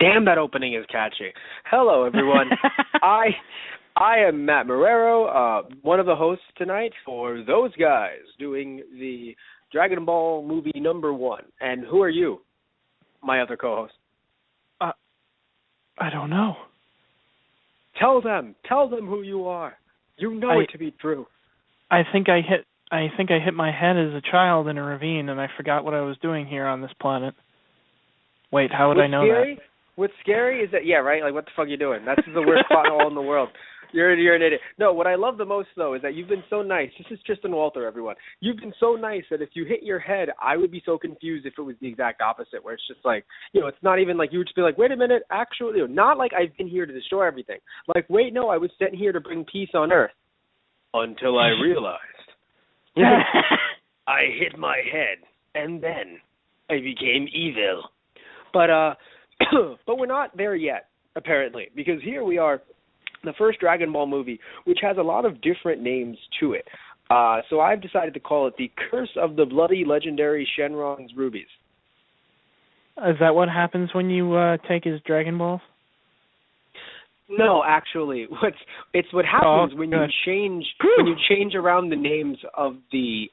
Damn, that opening is catchy. Hello, everyone. I am Matt Marrero, one of the hosts tonight for Those Guys, doing the Dragon Ball movie #1. And who are you, my other co-host? I don't know. Tell them who you are. You know it to be true. I think I hit my head as a child in a ravine, and I forgot what I was doing here on this planet. Wait, how would I know that? What's scary is that, yeah, right? Like, what the fuck are you doing? That's the worst plot hole in the world. You're an idiot. No, what I love the most, though, is that you've been so nice. This is Tristan Walter, everyone. You've been so nice that if you hit your head, I would be so confused if it was the exact opposite, where it's just like, it's not even like you would just be like, wait a minute, actually, not like I've been here to destroy everything. Like, wait, no, I was sent here to bring peace on Earth. Until I realized. I hit my head, and then I became evil. But we're not there yet, apparently, because here we are, the first Dragon Ball movie, which has a lot of different names to it. So I've decided to call it The Curse of the Bloody Legendary Shenron's Rubies. Is that what happens when you take his Dragon Balls? No, actually, what happens when you change around the names of the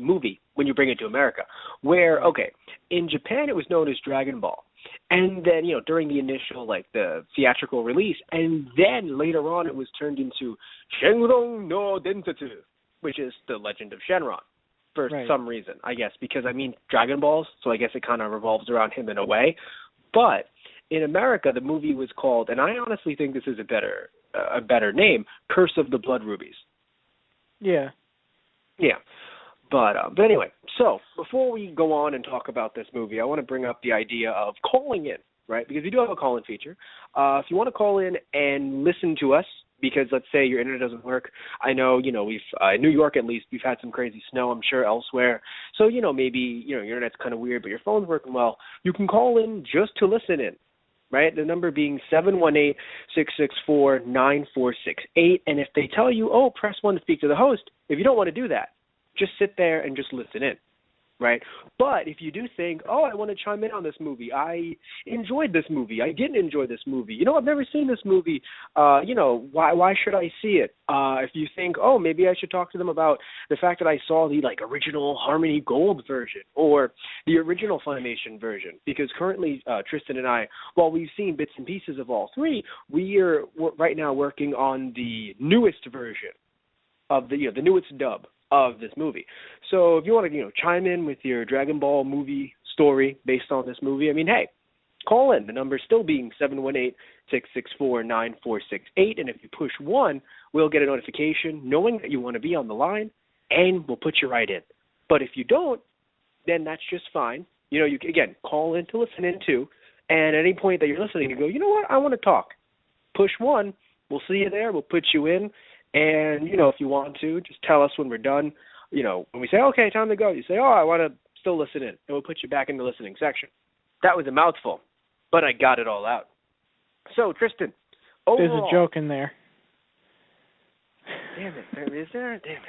movie when you bring it to America. Where in Japan it was known as Dragon Ball, and then during the initial the theatrical release, and then later on it was turned into Shenron no Densetsu, which is the Legend of Shenron, for some reason, I guess, because Dragon Balls, so I guess it kind of revolves around him in a way, but. In America, the movie was called, and I honestly think this is a better name, Curse of the Blood Rubies. Yeah. Yeah. But anyway, so before we go on and talk about this movie, I want to bring up the idea of calling in, right? Because we do have a call-in feature. If you want to call in and listen to us, because let's say your internet doesn't work. I know, we've in New York at least, we've had some crazy snow, I'm sure elsewhere. So, maybe, your internet's kind of weird, but your phone's working well. You can call in just to listen in. Right, the number being 718-664-9468. And if they tell you, press 1 to speak to the host, if you don't want to do that, just sit there and just listen in, right? But if you do think, I want to chime in on this movie, I enjoyed this movie, I didn't enjoy this movie, I've never seen this movie, why should I see it? If you think, maybe I should talk to them about the fact that I saw the original Harmony Gold version or the original Funimation version, because currently Tristan and I, while we've seen bits and pieces of all three, we're right now working on the newest version of the newest dub of this movie. So if you want to chime in with your Dragon Ball movie story based on this movie, hey, call in. The number still being 718-664-9468, and if you push 1, we'll get a notification knowing that you want to be on the line, and we'll put you right in. But if you don't, then that's just fine. You can, again, call in to listen in too, and at any point that you're listening, you go, you know what, I want to talk. Push 1, we'll see you there, we'll put you in, and, if you want to, just tell us when we're done. When we say, okay, time to go, you say, I want to still listen in, and we'll put you back in the listening section. That was a mouthful, but I got it all out. So, Tristan, overall, there's a joke in there. Damn it. Is there? Damn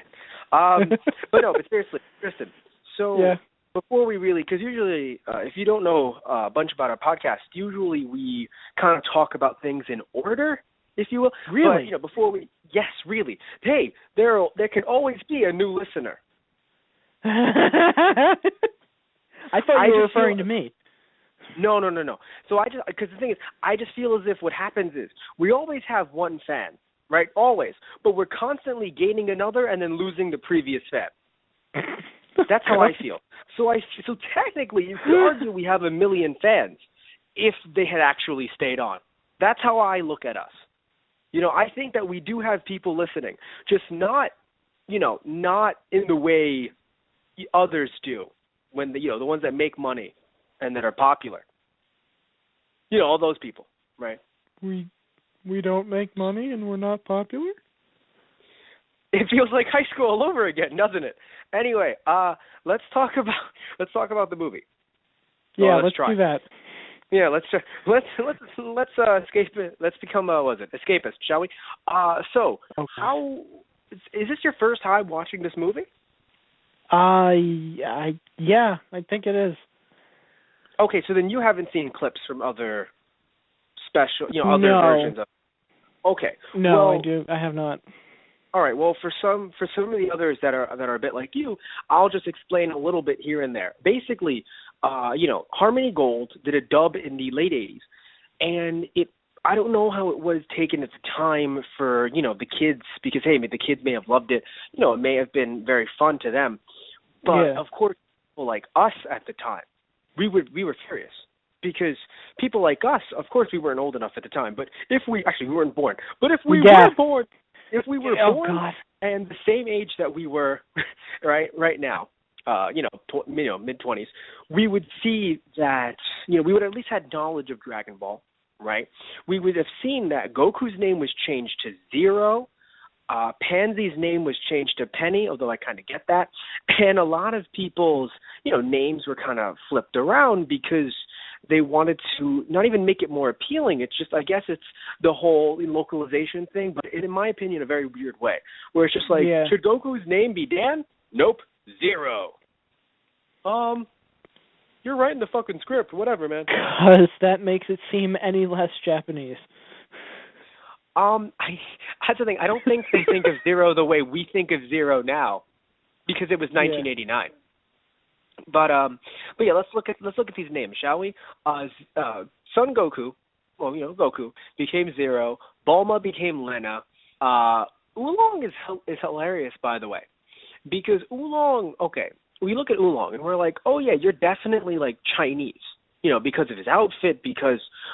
it. But seriously, Tristan, so before we really, because usually, if you don't know a bunch about our podcast, usually we kind of talk about things in order, if you will. Really? But, before we, yes, really. Hey, there can always be a new listener. I thought you were referring to me. No. So because the thing is, I just feel as if what happens is we always have one fan, right? Always. But we're constantly gaining another and then losing the previous fan. That's how I feel. So technically, you could argue we have 1 million fans if they had actually stayed on. That's how I look at us. I think that we do have people listening, just not in the way others do when the ones that make money and that are popular. All those people, right? We don't make money and we're not popular? It feels like high school all over again, doesn't it? Anyway, let's talk about the movie. Yeah, let's do that. Yeah, let's escape it. Let's become escapist, shall we? So, okay. How is this your first time watching this movie? Yeah, I think it is. Okay, so then you haven't seen clips from other special, other No. versions of. Okay. No, well, I have not. All right. Well, for some of the others that are a bit like you, I'll just explain a little bit here and there. Basically, Harmony Gold did a dub in the late '80s, and I don't know how it was taken at the time for the kids, because hey, the kids may have loved it. It may have been very fun to them, but of course, people like us at the time, we were furious. Because people like us, of course, we weren't old enough at the time. But we weren't born. But if we were born, God. and the same age that we were, right now, mid-20s, we would see that we would at least had knowledge of Dragon Ball, right? We would have seen that Goku's name was changed to Zero. Pansy's name was changed to Penny, although I kind of get that. And a lot of people's, names were kind of flipped around because they wanted to not even make it more appealing. It's just, I guess it's the whole localization thing, but in my opinion, a very weird way, where it's just like, should Goku's name be Dan? Nope, Zero. You're writing the fucking script, whatever, man. Because that makes it seem any less Japanese. That's the thing. I don't think they think of Zero the way we think of Zero now, because it was 1989. But yeah, let's look at these names, shall we? Son Goku, Goku became Zero. Bulma became Lena. Oolong is hilarious, by the way, because Oolong. Okay, we look at Oolong and we're like, oh yeah, you're definitely like Chinese. Because of his outfit,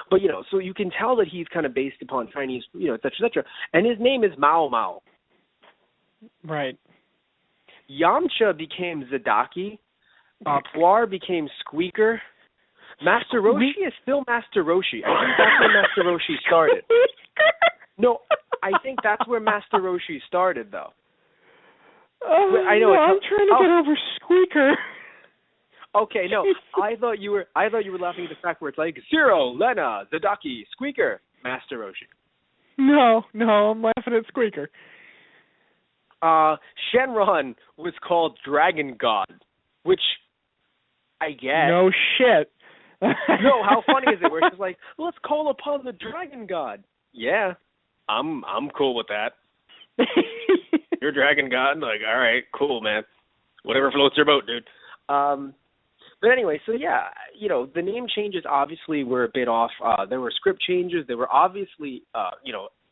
but so you can tell that he's kind of based upon Chinese, et cetera, et cetera. And his name is Mao Mao. Right. Yamcha became Zadaki. Puar became Squeaker. Master Roshi is still Master Roshi. I think that's where Master Roshi started. No, I think that's where Master Roshi started, though. I know. No, I'm trying to get over Squeaker. Okay, no, I thought you were laughing at the fact where it's like Zero, Lena, Zadaki, Squeaker, Master Roshi. No, I'm laughing at Squeaker. Shenron was called Dragon God, which I guess. No shit. No, how funny is it? Where it's just like, let's call upon the Dragon God. Yeah, I'm cool with that. You're Dragon God, like, all right, cool, man. Whatever floats your boat, dude. But anyway, so yeah, the name changes obviously were a bit off. There were script changes. There were obviously,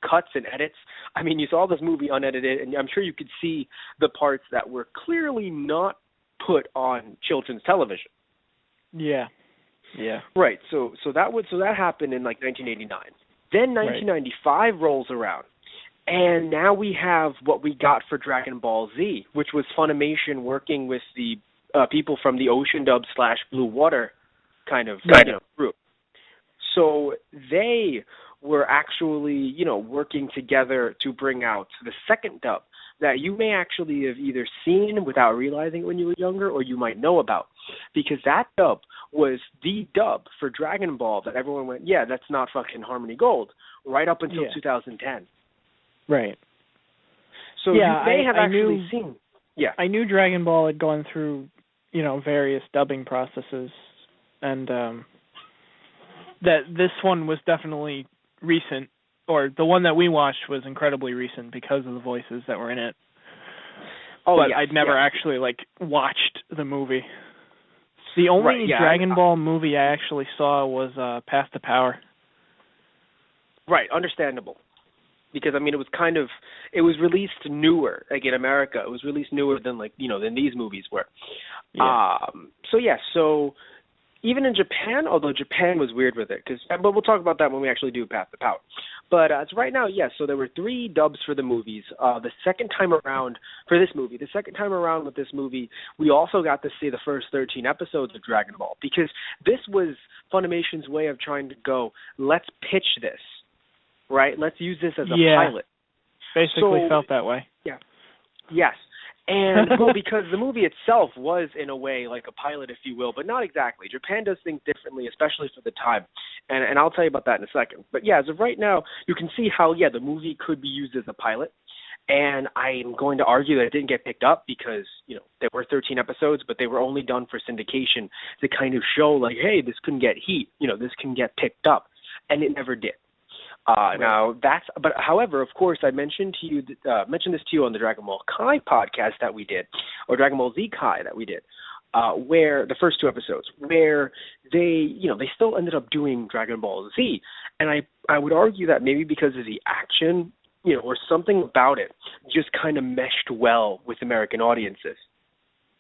cuts and edits. I mean, you saw this movie unedited, and I'm sure you could see the parts that were clearly not put on children's television. Yeah. Right. So that happened in like 1989. Then 1995 rolls around, and now we have what we got for Dragon Ball Z, which was Funimation working with the people from the Ocean Dub / Blue Water kind of group. So they were actually, working together to bring out the second dub that you may actually have either seen without realizing it when you were younger, or you might know about, because that dub was the dub for Dragon Ball that everyone went, yeah, that's not fucking Harmony Gold, right up until 2010. Right. So you may have actually seen. Yeah. I knew Dragon Ball had gone through, various dubbing processes, and that this one was definitely recent, or the one that we watched was incredibly recent because of the voices that were in it. But I'd never actually, watched the movie. The only Dragon Ball movie I actually saw was Path to Power. Right, understandable. Because, it was it was released newer, in America. It was released newer than, than these movies were. Yeah. So even in Japan, although Japan was weird with it, but we'll talk about that when we actually do Path to Power. But as right now, so there were 3 dubs for the movies. The second time around with this movie, we also got to see the first 13 episodes of Dragon Ball, because this was Funimation's way of trying to go, let's pitch this. Right, let's use this as a pilot. Basically felt that way. Yeah. Yes. And because the movie itself was in a way like a pilot, if you will, but not exactly. Japan does things differently, especially for the time. And I'll tell you about that in a second. But as of right now, you can see how the movie could be used as a pilot. And I'm going to argue that it didn't get picked up because, there were 13 episodes, but they were only done for syndication to kind of show, like, hey, this can get heat, this can get picked up. And it never did. Now however, of course, I mentioned this to you on the Dragon Ball Kai podcast that we did, or Dragon Ball Z Kai that we did, where the first 2 episodes, where they still ended up doing Dragon Ball Z, and I would argue that maybe because of the action, or something about it just kind of meshed well with American audiences.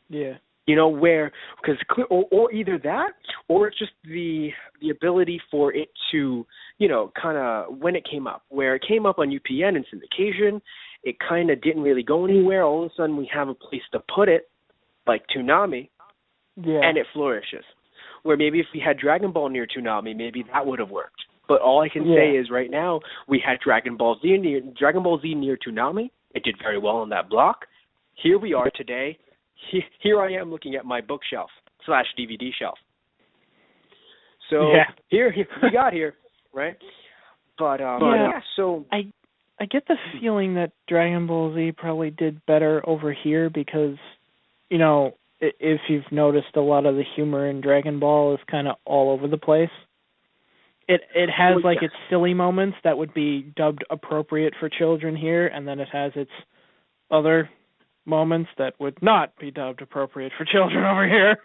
Yeah. Or either that, or it's just the ability for it to, kind of, when it came up, where it came up on UPN and syndication, it kind of didn't really go anywhere. All of a sudden we have a place to put it, like Toonami, and it flourishes. Where maybe if we had Dragon Ball near Toonami, maybe that would have worked. But all I can say is right now we had Dragon Ball Z near Toonami. It did very well on that block. Here we are today. Here I am looking at my bookshelf / DVD shelf. So here we got here, right? But so I get the feeling that Dragon Ball Z probably did better over here because, if you've noticed, a lot of the humor in Dragon Ball is kind of all over the place. It has its silly moments that would be dubbed appropriate for children here, and then it has its other moments that would not be dubbed appropriate for children over here.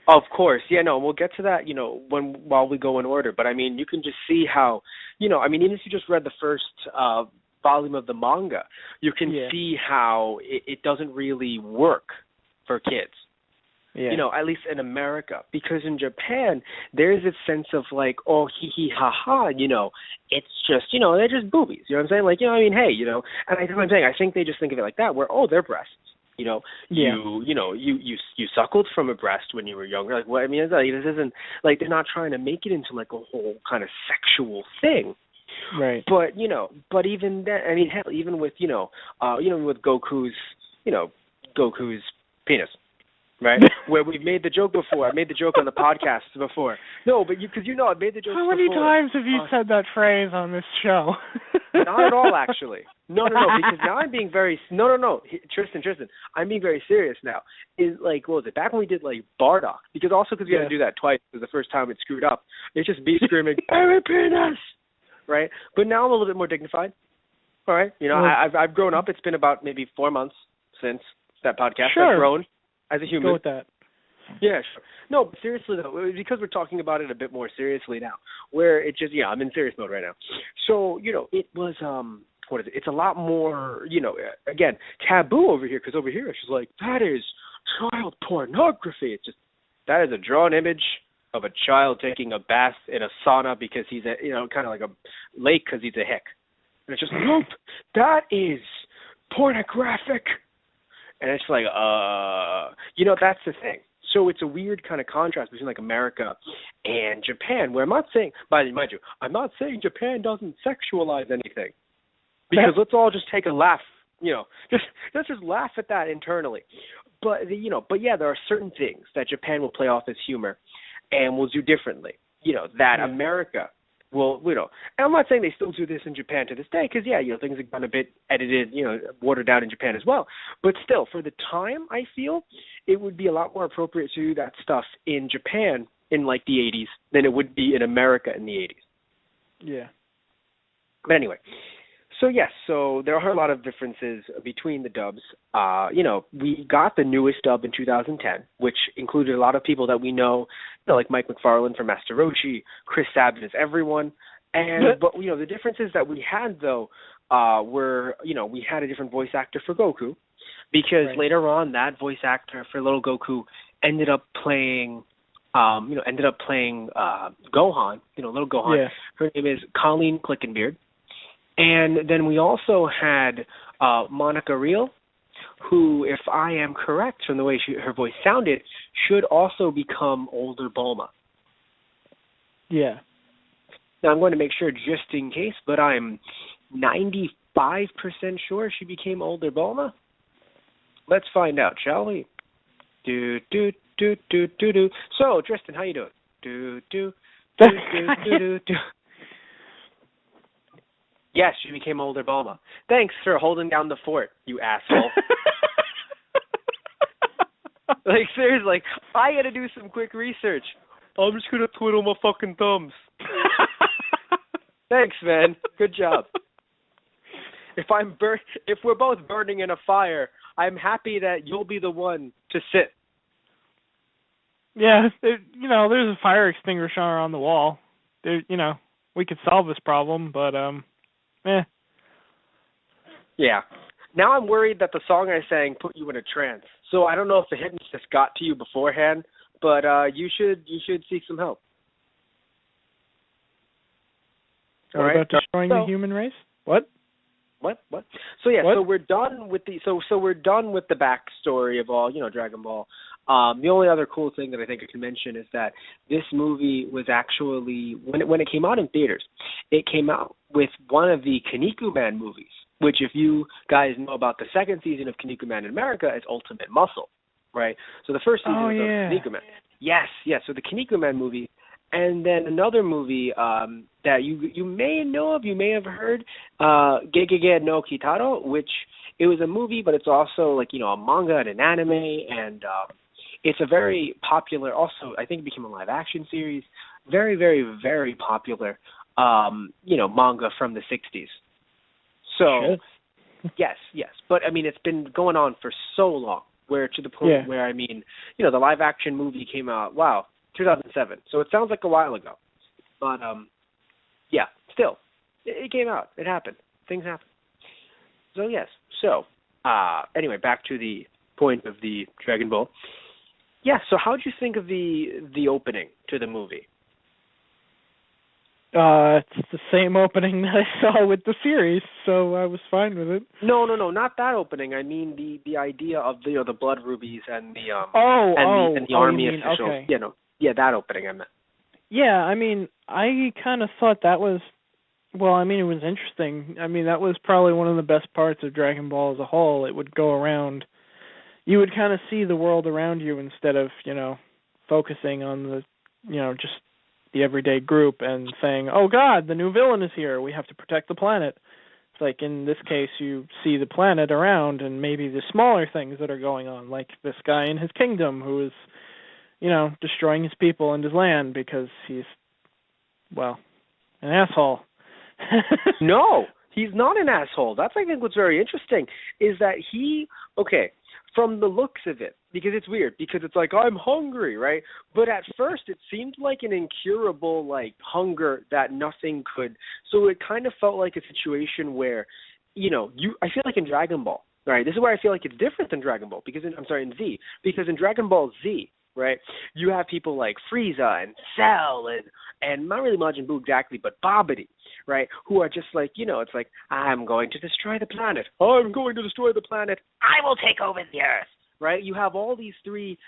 Of course, we'll get to that, while we go in order. But I mean, you can just see how, even if you just read the first volume of the manga, you can see how it doesn't really work for kids. Yeah. At least in America, because in Japan there's this sense of like, oh, hee hee ha ha, it's just, they're just boobies. You know what I'm saying? Like, hey, and I know what I'm saying. I think they just think of it like that, where they're breasts. You suckled from a breast when you were younger. Like, what? I mean, this isn't like, they're not trying to make it into like a whole kind of sexual thing. Right. But but even that, I mean, hell, even with with Goku's penis. Right, where we've made the joke before. I made the joke on the podcast before. No, but because I made the joke. How many times have you said that phrase on this show? Not at all, actually. No, because now I'm being very Tristan, I'm being very serious now. Is like, what was it? Back when we did like Bardock, because we had to do that twice. Because the first time it screwed up. It's just me screaming, "Baby penis!" Right, but now I'm a little bit more dignified. All right, I've grown up. It's been about maybe 4 months since that podcast. Sure. I've grown. As a human. Go with that. Yeah, sure. No, but seriously though, because we're talking about it a bit more seriously now, where it just, I'm in serious mode right now. So, it was, what is it? It's a lot more, again, taboo over here, because over here it's just like, that is child pornography. It's just, that is a drawn image of a child taking a bath in a sauna because he's a, kind of like a lake because he's a hick. And it's just, nope, that is pornographic. And it's like, that's the thing. So it's a weird kind of contrast between like America and Japan, where I'm not saying, mind you, I'm not saying Japan doesn't sexualize anything, because let's all just take a laugh, let's just laugh at that internally. But there are certain things that Japan will play off as humor, and will do differently. America. Well, and I'm not saying they still do this in Japan to this day, because, things have gone a bit edited, watered down in Japan as well. But still, for the time, I feel it would be a lot more appropriate to do that stuff in Japan in, like, the 80s than it would be in America in the 80s. Yeah. But anyway, so there are a lot of differences between the dubs. We got the newest dub in 2010, which included a lot of people that we know, like Mike McFarlane from Master Roshi, Chris Sabat as everyone. But the differences that we had though were, we had a different voice actor for Goku, because later on that voice actor for little Goku ended up playing Gohan, little Gohan. Yeah. Her name is Colleen Clickenbeard. And then we also had Monica Reel, who, if I am correct from the way her voice sounded, should also become older Bulma. Yeah. Now, I'm going to make sure just in case, but I'm 95% sure she became older Bulma. Let's find out, shall we? Do. So, Tristan, how you doing? Do. Yes, she became older Bulma. Thanks for holding down the fort, you asshole. Like, seriously, like, I gotta do some quick research. I'm just gonna twiddle my fucking thumbs. Thanks, man. Good job. If we're both burning in a fire, I'm happy that you'll be the one to sit. Yeah, there's a fire extinguisher on the wall. We could solve this problem, but Yeah. Now I'm worried that the song I sang put you in a trance. So I don't know if the hypnotist got to you beforehand, but you should seek some help. What about destroying the human race? What? So yeah, what? so we're done with the backstory of all, Dragon Ball. The only other cool thing that I think I can mention is that this movie was actually, when it came out in theaters, it came out with one of the Kinnikuman movies, which, if you guys know about the second season of Kinnikuman in America, is Ultimate Muscle, right? So the first season was Kinnikuman. Yes, so the Kinnikuman movie, and then another movie that you may know of, you may have heard, Gegege no Kitaro, which it was a movie, but it's also like, a manga and an anime, and it's a very popular, also, I think it became a live action series, very, very, very popular, manga from the 60s. So, yes. But, I mean, it's been going on for so long, where to the point where, I mean, the live action movie came out, 2007. So it sounds like a while ago. But, still, it came out. It happened. Things happen. So, yes. So, anyway, back to the point of the Dragon Ball. Yeah, so how did you think of the opening to the movie? It's the same opening that I saw with the series, so I was fine with it. No, not that opening. I mean the idea of the blood rubies and the army officials. Okay. That opening I meant. Yeah, I mean, I kind of thought that was, it was interesting. I mean, that was probably one of the best parts of Dragon Ball as a whole. It would go around, you would kind of see the world around you instead of, focusing on the, just the everyday group and saying, oh God, the new villain is here, we have to protect the planet. It's like, in this case, you see the planet around and maybe the smaller things that are going on, like this guy in his kingdom who is, destroying his people and his land because he's, an asshole. No, he's not an asshole. That's, I think, what's very interesting, is that from the looks of it, because it's weird, because it's like, I'm hungry, right? But at first it seemed like an incurable, hunger that nothing could. So it kind of felt like a situation where, I feel like in Dragon Ball, right? This is where I feel like it's different than Dragon Ball, in Z, because in Dragon Ball Z, right, you have people like Frieza and Cell and not really Majin Buu exactly, but Babidi, right, who are just like, it's like, I'm going to destroy the planet. I'm going to destroy the planet. I will take over the Earth, right? You have all these three,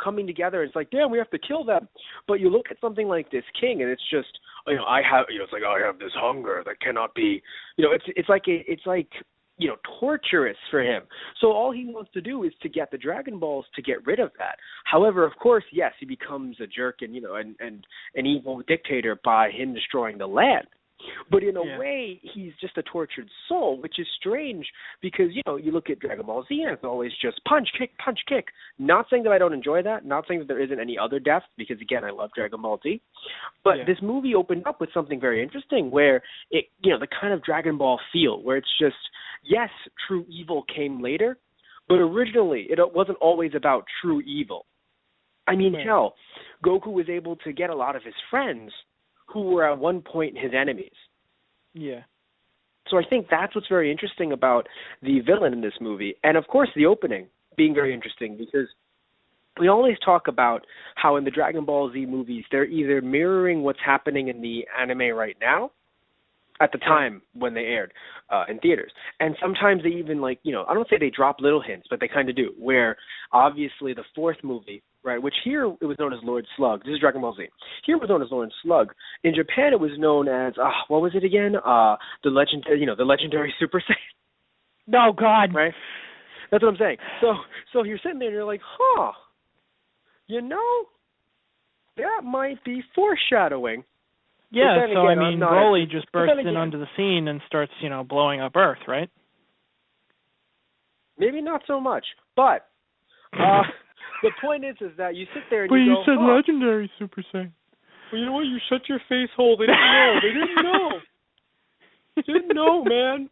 coming together. It's like, damn, we have to kill them. But you look at something like this king, and it's just, I have this hunger that cannot be, it's like torturous for him. So all he wants to do is to get the Dragon Balls to get rid of that. However, of course, yes, he becomes a jerk and an evil dictator by him destroying the land. But in a way, he's just a tortured soul, which is strange because, you look at Dragon Ball Z and it's always just punch, kick, punch, kick. Not saying that I don't enjoy that, not saying that there isn't any other depth, because, again, I love Dragon Ball Z. But this movie opened up with something very interesting where it, the kind of Dragon Ball feel, where it's just, yes, true evil came later, but originally it wasn't always about true evil. I mean, hell, Goku was able to get a lot of his friends who were at one point his enemies. Yeah. So I think that's what's very interesting about the villain in this movie. And, of course, the opening being very interesting, because we always talk about how in the Dragon Ball Z movies, they're either mirroring what's happening in the anime right now, at the time when they aired in theaters. And sometimes they even, I don't say they drop little hints, but they kind of do, where obviously the fourth movie, right, which here it was known as Lord Slug. This is Dragon Ball Z. Here it was known as Lord Slug. In Japan it was known as, what was it again? The legendary Super Saiyan. No, God. Right? That's what I'm saying. So you're sitting there and you're like, that might be foreshadowing Yeah, so again, I mean, Broly just bursts in onto the scene and starts, blowing up Earth, right? Maybe not so much, but the point is that you sit there and but you go, said legendary Super Saiyan. Well, you know what? You shut your face hole. They didn't know. They didn't know. They didn't know, man.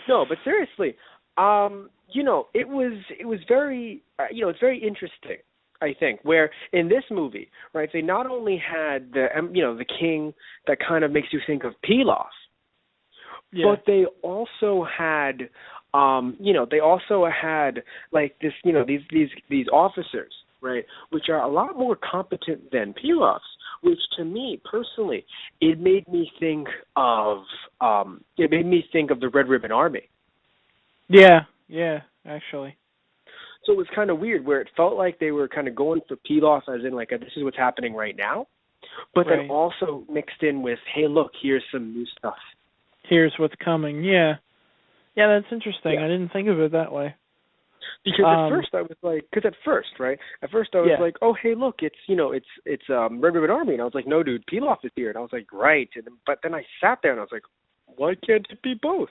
No, but seriously, it was very, it's very interesting. I think where in this movie, right, they not only had the king that kind of makes you think of Pilaf, but they also had, like this, these officers, right, which are a lot more competent than Pilafs. Which, to me personally, it made me think of the Red Ribbon Army. Yeah, actually. So it was kind of weird, where it felt like they were kind of going for Pilaf, as in like this is what's happening right now, but then also mixed in with, hey, look, here's some new stuff. Here's what's coming. Yeah, that's interesting. I didn't think of it that way. Because at first I was like, like, oh, hey, look, it's Red Ribbon Army, and I was like, no, dude, Pilaf is here, and I was like, right, but then I sat there and I was like, why can't it be both?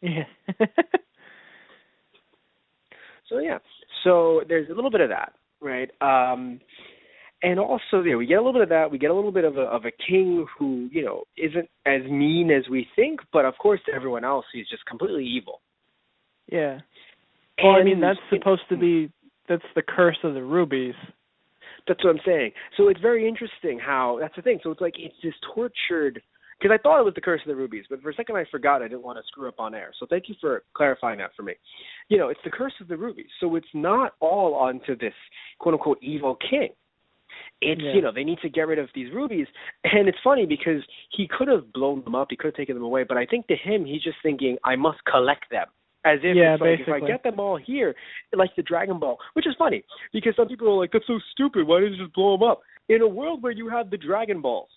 Yeah. So there's a little bit of that, right? And also, we get a little bit of that. We get a little bit of a king who, isn't as mean as we think, but of course to everyone else, he's just completely evil. Yeah. Well, I mean, that's supposed to be, that's the curse of the Rubies. That's what I'm saying. So it's very interesting how, that's the thing. So it's like, it's this tortured, because I thought it was the curse of the Rubies, but for a second I forgot. I didn't want to screw up on air. So thank you for clarifying that for me. It's the curse of the Rubies. So it's not all onto this quote-unquote evil king. It's, they need to get rid of these rubies. And it's funny because he could have blown them up. He could have taken them away. But I think to him, he's just thinking, I must collect them. As if it's like, if I get them all here, like the Dragon Ball, which is funny because some people are like, that's so stupid. Why didn't you just blow them up? In a world where you have the Dragon Balls,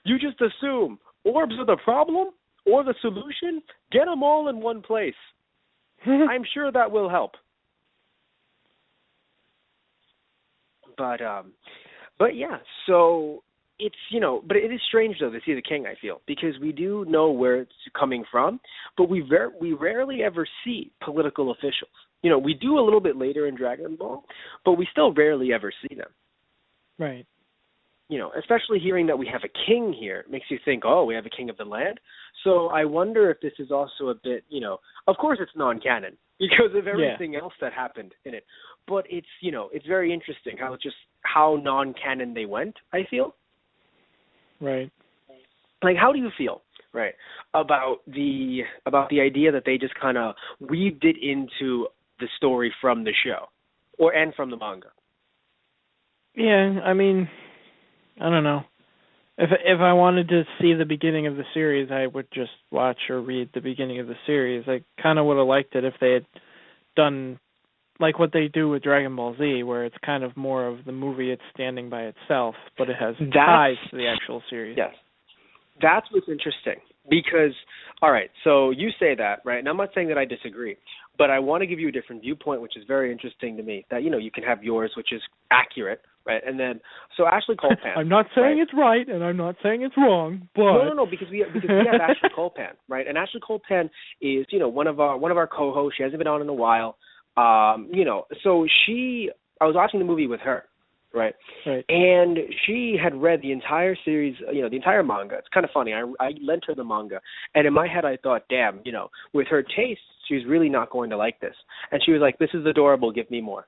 you just assume orbs are the problem or the solution. Get them all in one place. I'm sure that will help. But yeah, so it's, but it is strange though to see the king, I feel, because we do know where it's coming from, but we rarely ever see political officials. We do a little bit later in Dragon Ball, but we still rarely ever see them. Right. Especially hearing that we have a king here makes you think, oh, we have a king of the land. So I wonder if this is also a bit, of course it's non-canon because of everything else that happened in it. But it's, it's very interesting how non-canon they went, I feel. Right. Like, how do you feel, right, about the idea that they just kind of weaved it into the story from the show and from the manga? Yeah, I mean, I don't know. If I wanted to see the beginning of the series, I would just watch or read the beginning of the series. I kind of would have liked it if they had done like what they do with Dragon Ball Z, where it's kind of more of the movie, it's standing by itself, but it has ties to the actual series. Yes. That's what's interesting. Because, all right, so you say that, right? And I'm not saying that I disagree, but I want to give you a different viewpoint, which is very interesting to me, that, you can have yours, which is accurate, right? And then, so Ashley Colpan. I'm not saying it's right, and I'm not saying it's wrong, but... No, because we have Ashley Colpan, right? And Ashley Colpan is, one of our co-hosts. She hasn't been on in a while. So I was watching the movie with her, right? And she had read the entire series, the entire manga. It's kind of funny. I lent her the manga, and in my head I thought, damn, with her taste, she's really not going to like this. And she was like, this is adorable, give me more.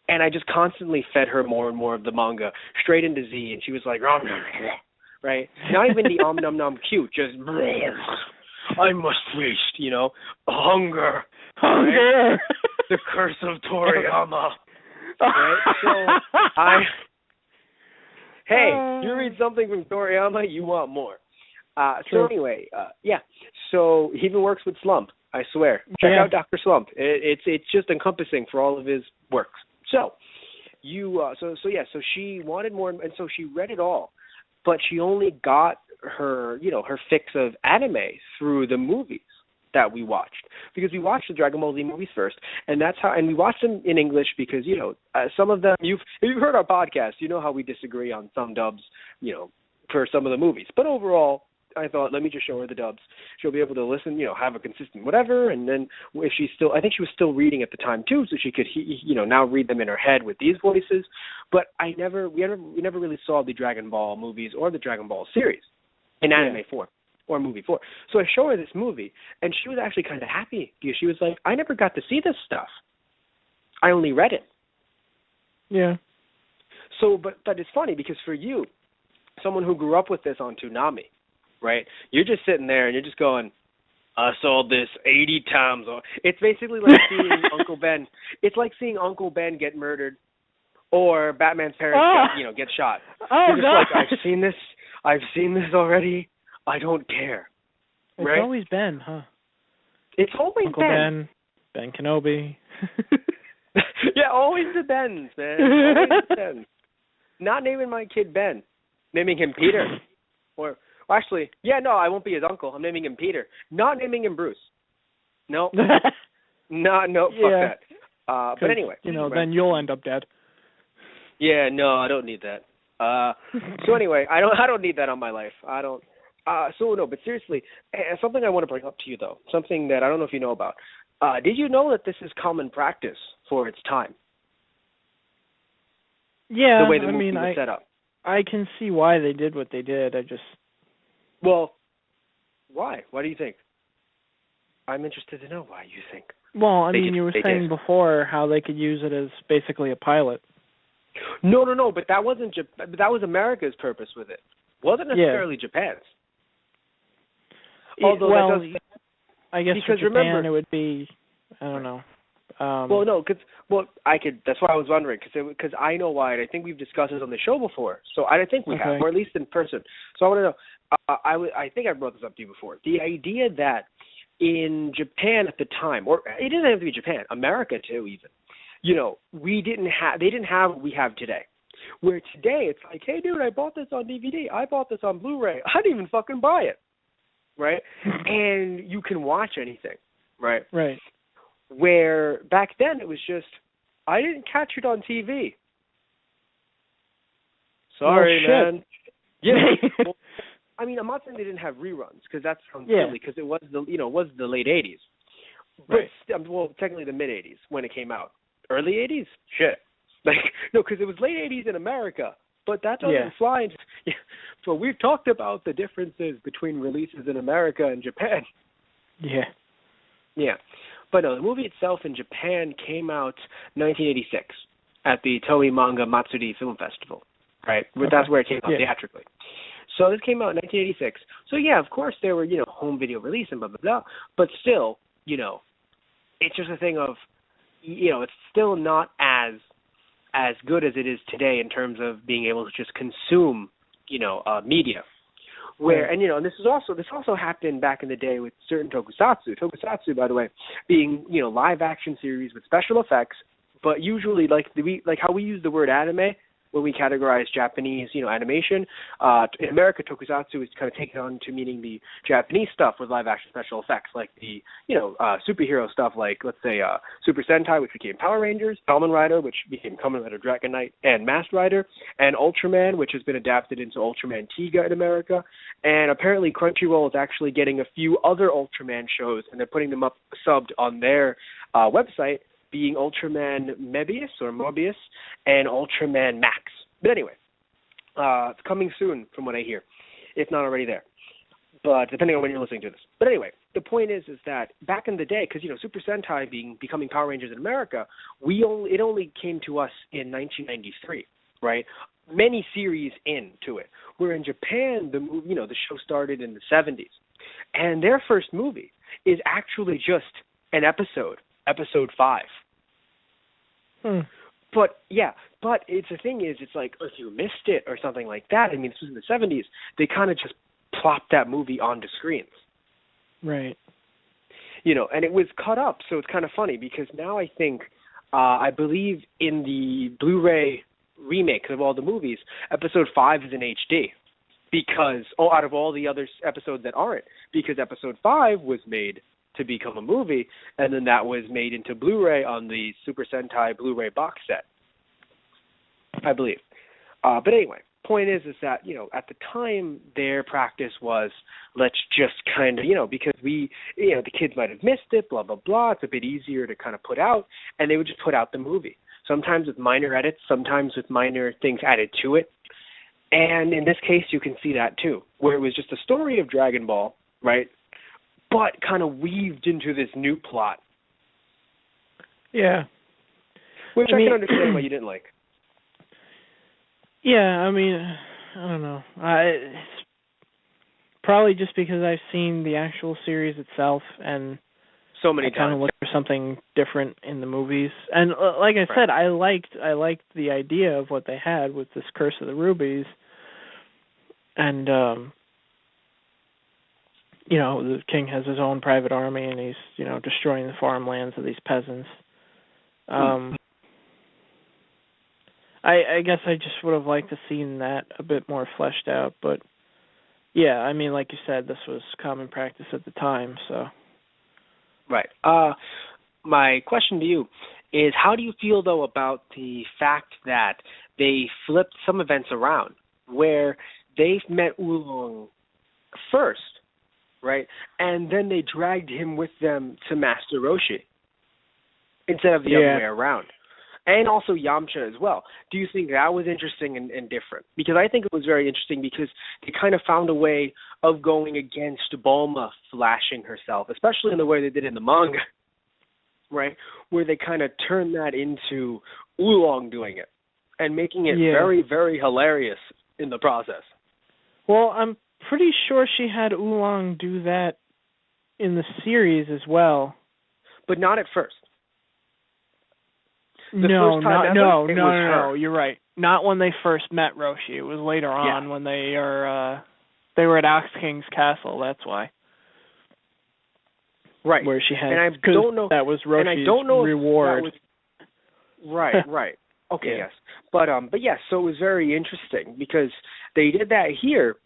And I just constantly fed her more and more of the manga, straight into Z, and she was like, right? Not even the nom nom cute, just, I must waste, hunger. Hunger! Right? The curse of Toriyama. Right? So hey, you read something from Toriyama, you want more. So anyway, so he even works with Slump, I swear. Check out Dr. Slump. It's just encompassing for all of his works. So so she wanted more, and so she read it all, but she only got her fix of anime through the movies that we watched, because we watched the Dragon Ball Z movies first, and we watched them in English because some of them, if you've heard our podcast, you know how we disagree on some dubs, for some of the movies. But overall, I thought, let me just show her the dubs. She'll be able to listen, have a consistent whatever, and then if she's still, I think she was still reading at the time too, so she could, now read them in her head with these voices. But we never really saw the Dragon Ball movies or the Dragon Ball series in anime form or movie form. So I show her this movie, and she was actually kind of happy because she was like, I never got to see this stuff. I only read it. Yeah. So, but it's funny because for you, someone who grew up with this on Toonami, right? You're just sitting there and you're just going, I saw this 80 times. It's basically like seeing Uncle Ben. It's like seeing Uncle Ben get murdered or Batman's parents get shot. You're just like, I've seen this already. I don't care. It's always Ben, huh? It's always Uncle Ben. Ben Kenobi. Yeah, always the Bens, man. Always the Bens. Not naming my kid Ben. Naming him Peter. Actually, I won't be his uncle. I'm naming him Peter. Not naming him Bruce. No. Fuck that. But anyway. Then you'll end up dead. Yeah, no, I don't need that. So anyway, I don't need that on my life. I don't. But seriously, something I want to bring up to you, though, something that I don't know if you know about. Did you know that this is common practice for its time? Yeah, the way the movie was set up. I can see why they did what they did. Well, why? Why do you think? I'm interested to know why you think. Well, you were saying before how they could use it as basically a pilot. No, but that wasn't. That was America's purpose with it. Wasn't necessarily Japan's. Although I guess because for Japan remember, it would be, I don't know. I could. That's why I was wondering because I know why. And I think we've discussed this on the show before. So I think we have, or at least in person. So I want to know. I think I brought this up to you before. The idea that in Japan at the time, or it doesn't have to be Japan, America too, even. They didn't have what we have today. Where today it's like, hey, dude, I bought this on DVD. I bought this on Blu-ray. I didn't even fucking buy it, right? And you can watch anything, right? Right. Where back then it was just, I didn't catch it on TV. Sorry, man. Yeah. Well, I'm not saying they didn't have reruns because that sounds silly because it was the late '80s, but technically the mid '80s when it came out. Early '80s, shit. Because it was late '80s in America, but that doesn't fly. So we've talked about the differences between releases in America and Japan. Yeah. Yeah. But no, the movie itself in Japan came out 1986 at the Toei Manga Matsuri Film Festival, right? That's where it came out theatrically. So this came out in 1986. So of course there were, home video release and blah, blah, blah. But still, it's just a thing of, it's still not as good as it is today in terms of being able to just consume, media. And this also happened back in the day with certain tokusatsu. Tokusatsu, by the way, being live action series with special effects, but usually like how we use the word anime when we categorize Japanese animation. In America, tokusatsu is kind of taken on to meaning the Japanese stuff with live action special effects, like the superhero stuff, like let's say Super Sentai, which became Power Rangers, Kamen Rider, which became Kamen Rider Dragon Knight and Masked Rider, and Ultraman, which has been adapted into Ultraman Tiga in America. And apparently Crunchyroll is actually getting a few other Ultraman shows, and they're putting them up subbed on their website, being Ultraman Morbius and Ultraman Max. But anyway, it's coming soon from what I hear, if not already there. But depending on when you're listening to this. But anyway, the point is that back in the day, because Super Sentai becoming Power Rangers in America, it only came to us in 1993, right? Many series into it. Where in Japan, the show started in the 70s, and their first movie is actually just an episode 5. But it's the thing is, it's like if you missed it or something like that. This was in the 70s. They kind of just plopped that movie onto screens, right? And it was cut up, so it's kind of funny because now I think, I believe in the Blu-ray remake of all the movies, episode 5 is in HD because out of all the other episodes that aren't, because episode 5 was made to become a movie, and then that was made into Blu-ray on the Super Sentai Blu-ray box set, I believe. But anyway, point is that, at the time their practice was, let's just kind of, because we, the kids might have missed it, blah, blah, blah. It's a bit easier to kind of put out, and they would just put out the movie. Sometimes with minor edits, sometimes with minor things added to it. And in this case, you can see that too, where it was just a story of Dragon Ball, right? But kind of weaved into this new plot. Yeah. Which I can understand why you didn't like. Yeah, I mean, I don't know. It's probably just because I've seen the actual series itself, and so many times. I kind of look for something different in the movies. And like I said, I liked the idea of what they had with this Curse of the Rubies, and the king has his own private army, and he's destroying the farmlands of these peasants. I guess I just would have liked to seen that a bit more fleshed out, but yeah, I mean, like you said, this was common practice at the time, so. Right. My question to you is, how do you feel, though, about the fact that they flipped some events around, where they met Oolong first, right, and then they dragged him with them to Master Roshi instead of the other way around? And also Yamcha as well. Do you think that was interesting and different? Because I think it was very interesting because they kind of found a way of going against Bulma flashing herself, especially in the way they did in the manga, right? Where they kind of turned that into Oolong doing it and making it very, very hilarious in the process. Well, I'm pretty sure she had Oolong do that in the series as well. But not at first. No, you're right. Not when they first met Roshi. It was later on when they were at Ox King's castle, that's why. Right. Where she had, and I don't know, that was Roshi's and I don't know reward. Right. Okay, yes. But yes, so it was very interesting because they did that here.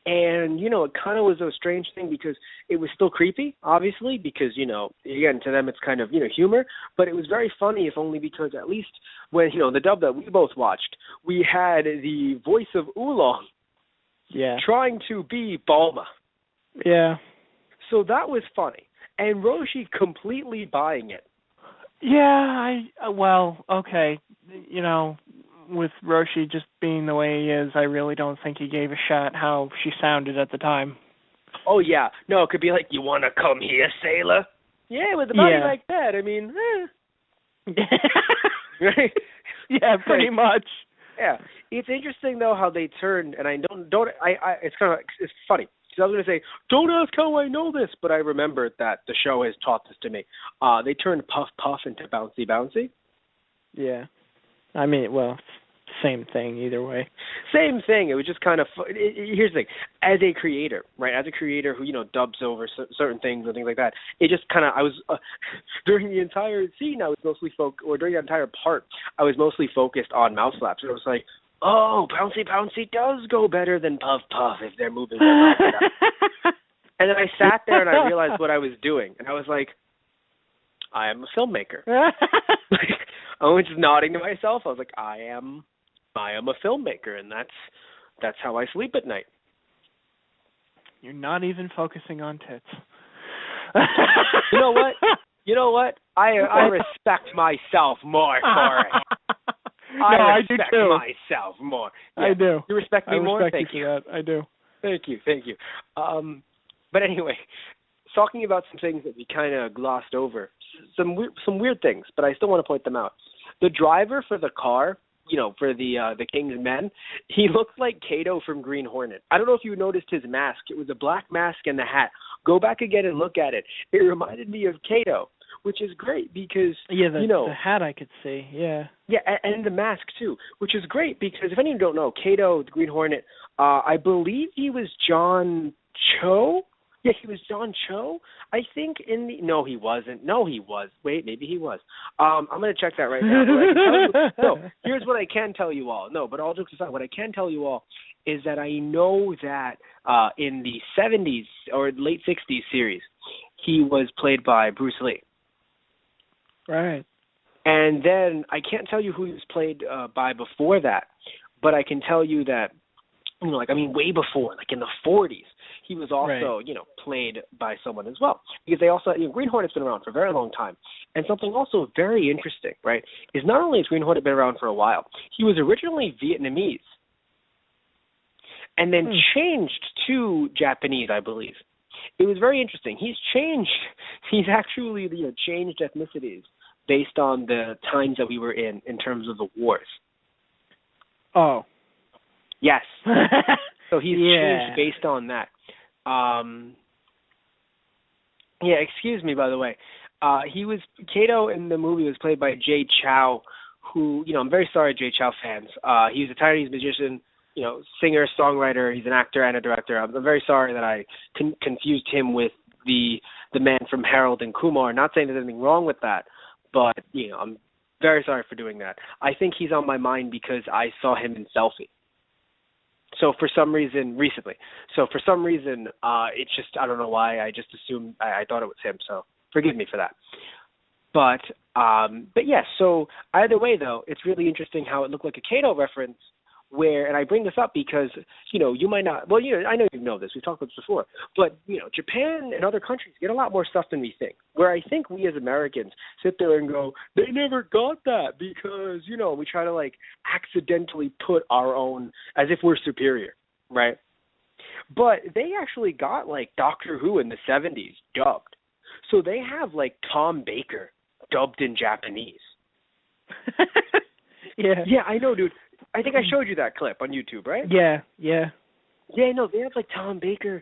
And, it kind of was a strange thing because it was still creepy, obviously, because, again, to them it's kind of, humor. But it was very funny, if only because at least when, the dub that we both watched, we had the voice of Oolong trying to be Bulma. Yeah. So that was funny. And Roshi completely buying it. Yeah, okay. With Roshi just being the way he is, I really don't think he gave a shot how she sounded at the time. Oh, yeah. No, it could be like, you want to come here, sailor? Yeah, with a body like that, I mean, Right? Yeah, pretty much. Yeah. It's interesting, though, how they turned, and I don't it's kind of, it's funny. Because I was going to say, don't ask how I know this, but I remembered that the show has taught this to me. They turned Puff Puff into Bouncy Bouncy. Yeah. I mean, same thing either way. Same thing. It was just kind of here's the thing. As a creator, right? As a creator who dubs over certain things and things like that, it just kind of I was during the entire scene I was mostly during the entire part I was mostly focused on mouse slaps. And I was like, oh, Bouncy Bouncy does go better than Puff Puff if they're moving their mouth. And then I sat there and I realized what I was doing, and I was like, I am a filmmaker. I was just nodding to myself. I was like, I am a filmmaker, and that's how I sleep at night. You're not even focusing on tits. You know what? I respect myself more for it. I do respect too. myself more. Yeah. I do. You respect me more? Thank you for that. I do. Thank you. But anyway, talking about some things that we kind of glossed over, some weird things, but I still want to point them out. The driver for the car, for the King's Men, he looked like Kato from Green Hornet. I don't know if you noticed his mask. It was a black mask and the hat. Go back again and look at it. It reminded me of Kato, which is great because, the hat I could see, yeah. Yeah, and the mask too, which is great because if any of you don't know, Kato, the Green Hornet, I believe he was John Cho. Yeah, he was John Cho, I think. No, he wasn't. No, he was. Wait, maybe he was. I'm going to check that right now. Here's what I can tell you all. No, but all jokes aside, what I can tell you all is that I know that in the 70s or late 60s series, he was played by Bruce Lee. Right. And then I can't tell you who he was played by before that, but I can tell you that way before, like in the 40s. He was also, played by someone as well. Because they also, Green Hornet's been around for a very long time. And something also very interesting, right, is not only has Green Hornet been around for a while, he was originally Vietnamese and then changed to Japanese, I believe. It was very interesting. He's actually, changed ethnicities based on the times that we were in terms of the wars. Oh. Yes. So he's changed based on that. Excuse me, by the way. Kato in the movie was played by Jay Chow, who, I'm very sorry, Jay Chow fans. He was a Taiwanese magician, singer, songwriter. He's an actor and a director. I'm very sorry that I confused him with the man from Harold and Kumar. Not saying there's anything wrong with that, but, I'm very sorry for doing that. I think he's on my mind because I saw him in Selfie. So for some reason, recently. So for some reason, it's just, I don't know why, I just assumed, I thought it was him, so forgive me for that. But yes, so either way, though, it's really interesting how it looked like a Kato reference where, and I bring this up because, you might not, well, I know you know this, we've talked about this before, but, Japan and other countries get a lot more stuff than we think, where I think we as Americans sit there and go, they never got that because, we try to, accidentally put our own, as if we're superior, right? But they actually got, Doctor Who in the 70s dubbed. So they have, Tom Baker dubbed in Japanese. Yeah. Yeah, I know, dude. I think I showed you that clip on YouTube, right? Yeah. Yeah, no, they have Tom Baker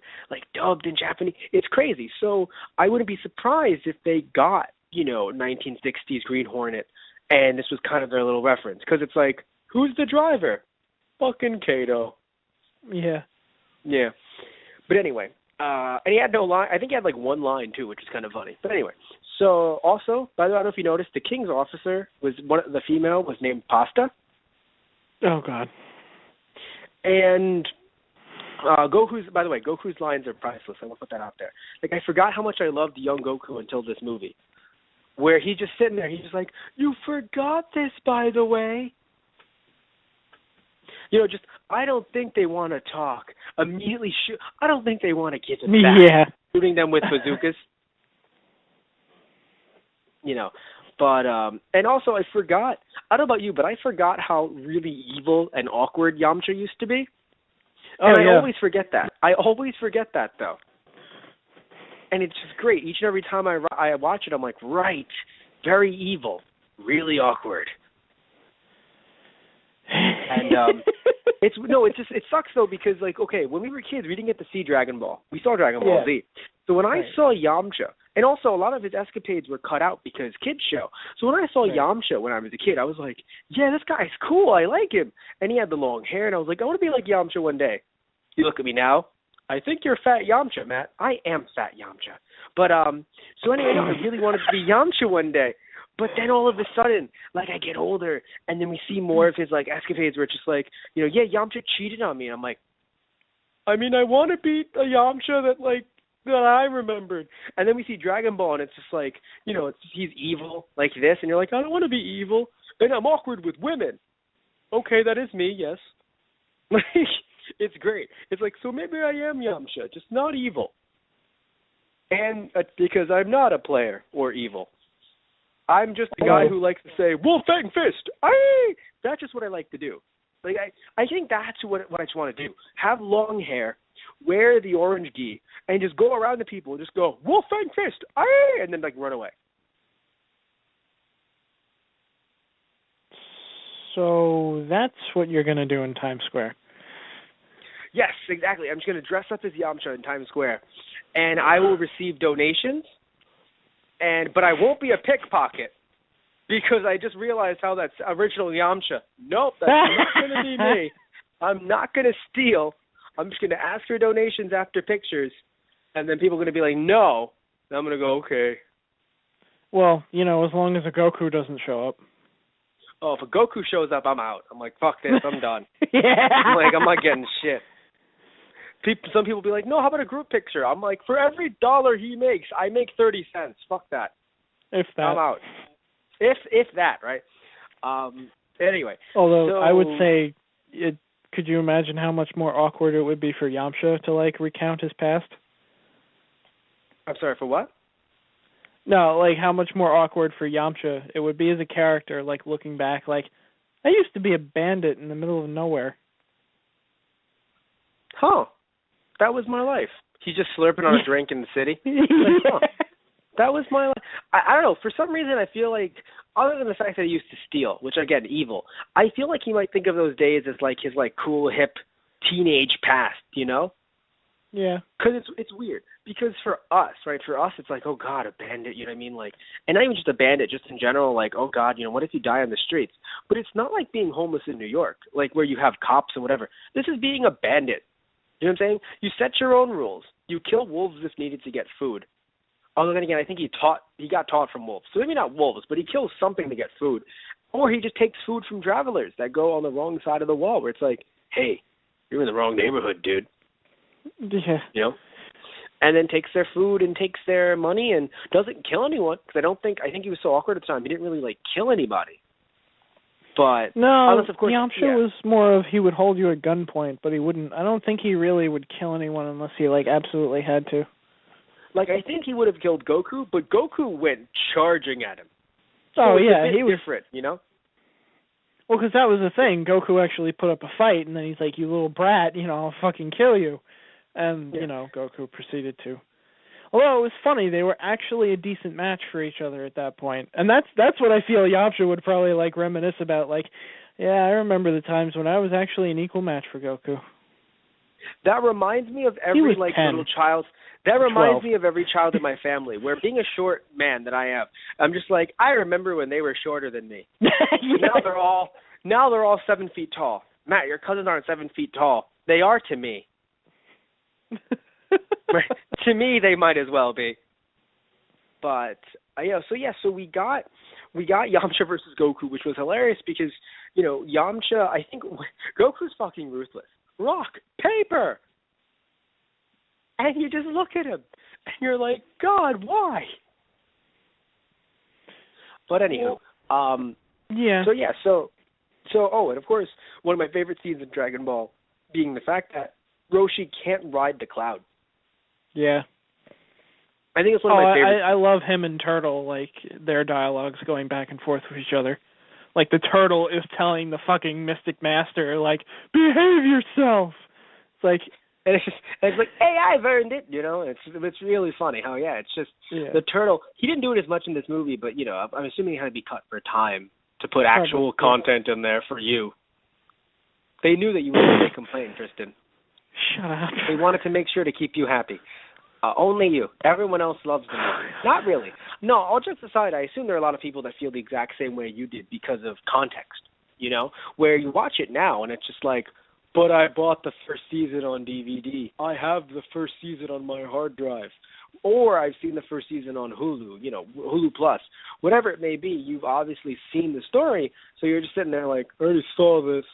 dubbed in Japanese. It's crazy. So I wouldn't be surprised if they got, 1960s Green Hornet and this was kind of their little reference because it's who's the driver? Fucking Kato. Yeah. Yeah. But anyway, and he had no line. I think he had one line too, which is kind of funny. But anyway, so also, by the way, I don't know if you noticed, the king's officer the female was named Pasta. Oh, God. And Goku's lines are priceless. I want to put that out there. I forgot how much I loved young Goku until this movie, where he's just sitting there. He's just you forgot this, by the way. I don't think they want to talk. Immediately shoot. I don't think they want to give it back. Yeah. Shooting them with bazookas. But, and also I forgot, I don't know about you, but I forgot how really evil and awkward Yamcha used to be. And I always forget that. Though. And it's just great. Each and every time I watch it, I'm like, right, very evil, really awkward. And it sucks though because when we were kids, we didn't get to see Dragon Ball. We saw Dragon Ball Z. So when I saw Yamcha, and also a lot of his escapades were cut out because kids show. So when I saw Yamcha when I was a kid, I was like, yeah, this guy's cool. I like him. And he had the long hair, and I was like, I want to be like Yamcha one day. You look at me now. I think you're fat Yamcha, Matt. I am fat Yamcha. But so anyway, I really wanted to be Yamcha one day. But then all of a sudden, I get older, and then we see more of his, escapades where it's just Yamcha cheated on me. And I'm like, I want to be a Yamcha that I remembered. And then we see Dragon Ball, and it's just he's evil like this, and you're like, I don't want to be evil, and I'm awkward with women. Okay, that is me, yes. It's great. It's so maybe I am Yamcha, just not evil. And because I'm not a player or evil. I'm just a guy who likes to say, Wolf Fang Fist! Aye! That's just what I like to do. I think that's what I just want to do. Have long hair, wear the orange gi, and just go around the people and just go, Wolf Fang Fist! Aye! And then, run away. So that's what you're going to do in Times Square. Yes, exactly. I'm just going to dress up as Yamcha in Times Square, and I will receive donations, but I won't be a pickpocket because I just realized how that's original Yamcha. Nope, that's not going to be me. I'm not going to steal. I'm just going to ask for donations after pictures, and then people are going to be like, no. And I'm going to go, okay. Well, as long as a Goku doesn't show up. Oh, if a Goku shows up, I'm out. I'm like, fuck this, I'm done. Yeah. I'm not getting shit. Some people be like, no, how about a group picture? I'm like, for every $1 he makes, I make 30 cents. Fuck that. If that. I'm out. If that, right? Anyway. Although I would say could you imagine how much more awkward it would be for Yamcha to, like, recount his past? I'm sorry, for what? No, like, how much more awkward for Yamcha it would be as a character, like, looking back, like, I used to be a bandit in the middle of nowhere. Huh. That was my life. He's just slurping on a drink in the city. Like, huh. That was my life. I don't know. For some reason, I feel like, other than the fact that he used to steal, which, again, evil, I feel like he might think of those days as, like, his, like, cool, hip teenage past, you know? Yeah. Because it's weird. Because for us, right, it's like, oh, God, a bandit, you know what I mean? Like, and not even just a bandit, just in general, like, oh, God, you know, what if you die on the streets? But it's not like being homeless in New York, like, where you have cops and whatever. This is being a bandit. You know what I'm saying? You set your own rules. You kill wolves if needed to get food. Although then again, I think he got taught from wolves. So maybe not wolves, but he kills something to get food. Or he just takes food from travelers that go on the wrong side of the wall, where it's like, hey, you're in the wrong neighborhood, dude. Yeah. You know? And then takes their food and takes their money and doesn't kill anyone. Because I think he was so awkward at the time, he didn't really, like, kill anybody. But no, unless, of course, Yamcha was more of he would hold you at gunpoint, but he wouldn't. I don't think he really would kill anyone unless he, like, absolutely had to. Like, I think he would have killed Goku, but Goku went charging at him. So oh, yeah, he was different, you know? Well, because that was the thing. Goku actually put up a fight, and then he's like, you little brat, you know, I'll fucking kill you. And, you know, Goku proceeded to. Although it was funny, they were actually a decent match for each other at that point. And that's what I feel Yamcha would probably, like, reminisce about. Like, yeah, I remember the times when I was actually an equal match for Goku. That reminds me of every, like, 10. little child. That reminds 12. me of every child in my family, where being a short man that I am, I'm just like, I remember when they were shorter than me. Yeah. Now they're all 7 feet tall. Matt, your cousins aren't 7 feet tall. They are to me. To me, they might as well be. But so we got Yamcha versus Goku, which was hilarious because, you know, Yamcha, I think Goku's fucking ruthless. Rock, paper, and you just look at him, and you're like, God, why? But anywho, yeah. And of course, one of my favorite scenes in Dragon Ball being the fact that Roshi can't ride the cloud. Yeah. I think it's one of my favorites. I love him and Turtle, like, their dialogues going back and forth with each other. Like, the Turtle is telling the fucking Mystic Master, like, behave yourself! It's like... And it's like, hey, I've earned it, you know? It's really funny how, it's just the Turtle. He didn't do it as much in this movie, but, you know, I'm assuming it had to be cut for time to put actual content in there for you. They knew that you wouldn't complain, Tristan. Shut up. They wanted to make sure to keep you happy. Only you. Everyone else loves the movie. Not really. No, all jokes aside, I assume there are a lot of people that feel the exact same way you did because of context, you know, where you watch it now and it's just like, but I bought the first season on DVD. I have the first season on my hard drive. Or I've seen the first season on Hulu, you know, Hulu Plus. Whatever it may be, you've obviously seen the story, so you're just sitting there like, I already saw this.